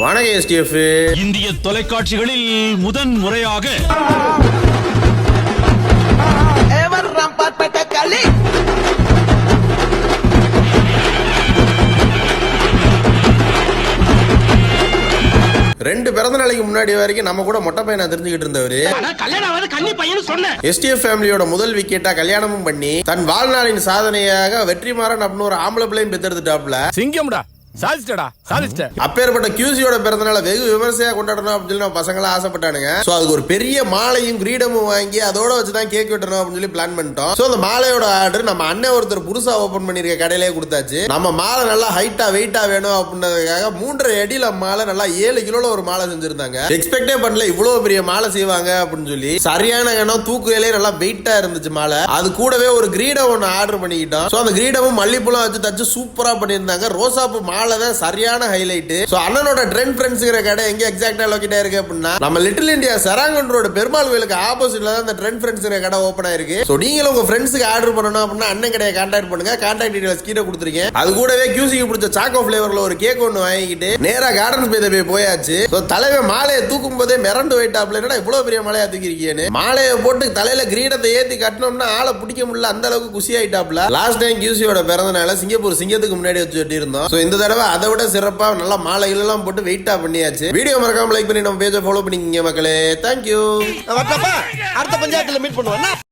வணக்கம் STF. இந்திய தொலைக்காட்சிகளில் முதன் முறையாக ரெண்டு பிறந்த நாளைக்கு முன்னாடி வரைக்கும் நம்ம கூட மொட்டை பையனா தெரிஞ்சுக்கிட்டு இருந்தவரு STF ஃபேமிலியோட முதல் விக்கெட்டா கல்யாணமும் பண்ணி தன் வாழ்நாளின் சாதனையாக வெற்றிமாறன் அப்படின்னு ஒரு ஆம்பளை பிள்ளையும் பெற்றெடுத்துட்டாப்ல. சிங்கம்டா, சாதிச்சிட்டடா, சாதிச்சிட்ட. அப்பேற்பட்ட QC-யோட பிறந்தநாளை வெகு விமர்சையா கொண்டாடணும் அப்படின்னு சொல்லி நம்ம பசங்களா ஆசைப்பட்டானுங்க. சோ அதுக்கு ஒரு பெரிய மாலையும் கிரீடமும் வாங்கி அதோட வச்சுதான் கேக் வெட்டணும் அப்படின்னு சொல்லி பிளான் பண்ணிட்டோம். சோ அந்த மாலையோட ஆர்டர் நம்ம அண்ணன் ஒருத்தர் புதுசா ஓபன் பண்ணிருக்க கடையிலே கொடுத்தாச்சு. நம்ம மாலை நல்லா ஹைட்டா வெயிட்டா வேணும் அப்படின்றதுக்காக 3.5 அடியில மாலை நல்லா 7 கிலோல ஒரு மாலை செஞ்சிருந்தாங்க. எக்ஸ்பெக்டே பண்ணல இவ்வளவு பெரிய மாலை செய்வாங்க அப்படின்னு சொல்லி. சரியான கணம் தூக்குவேலே நல்லா வெயிட்டா இருந்துச்சு மாலை. அது கூடவே ஒரு கிரீடம் ஒன்னு ஆர்டர் பண்ணிக்கிட்டோம். சோ அந்த கிரீடமும் மல்லிப்பூலாம் வச்சு தச்சு சூப்பரா பண்ணியிருந்தாங்க. ரோசாப்பூ மாலை தான் சரியான ஹைலைட். சோ அண்ணனோட ட்ரெண்ட் ஃப்ரெண்ட்ஸ்ங்கிற கடை எங்க எக்ஸாக்ட்டா லொகேட் ஆயிருக்கு அப்படின்னா நம்ம லிட்டில் இந்தியா சராங்கன் ரோடு பெருமாள் கோயிலுக்கு ஆப்போசிட்ல தான் இந்த ட்ரெண்ட் ஃப்ரெண்ட்ஸ்ங்கிற கடை ஓபன் ஆயிருக்கு. சோ நீங்களும் உங்க ஃப்ரெண்ட்ஸ்க்கு ஆர்டர் பண்ணணும் அப்படின்னா அண்ணன் கடையை கான்டாக்ட் பண்ணுங்க. கான்டாக்ட் டீடைல்ஸ் கீழே கொடுத்துருக்கேன். அது கூடவே QC-க்கு பிடிச்ச சாக்கோ ஃபிளேவர்ல ஒரு கேக் ஒன்னு வாங்கிட்டு நேரா கார்டன்ஸ் போய் போயாச்சு. சோ தலைவன் மாலையை தூக்கும் போதே மிரண்டு போயிட்டாப்ல. என்னடா இவ்வளவு பெரிய மாலையா தூக்கிருக்கீங்கன்னு மாலையை போட்டு தலையில கிரீடத்தை ஏத்தி கட்டணும்னா ஆளை பிடிக்க முடியல, அந்த அளவுக்கு குஷி ஆயிட்டாப்ல. லாஸ்ட் டைம் QC-யோட பிறந்தனால சிங்கப்பூர் சிங்கத்துக்கு முன்னாடி வச்சு வெட்டி இருந்தோம். சோ இந்த தடவை அதை விட சிறப்பா நல்லா மாலைகள் எல்லாம் போட்டு வெயிட்டா பண்ணியாச்சு. வீடியோ மறக்காம லைக் பண்ணி நம்ம பேஜை ஃபாலோ பண்ணிக்கங்க மக்களே. தேங்க்யூ. அடுத்த பஞ்சாயத்துல மீட் பண்ணுவோம்.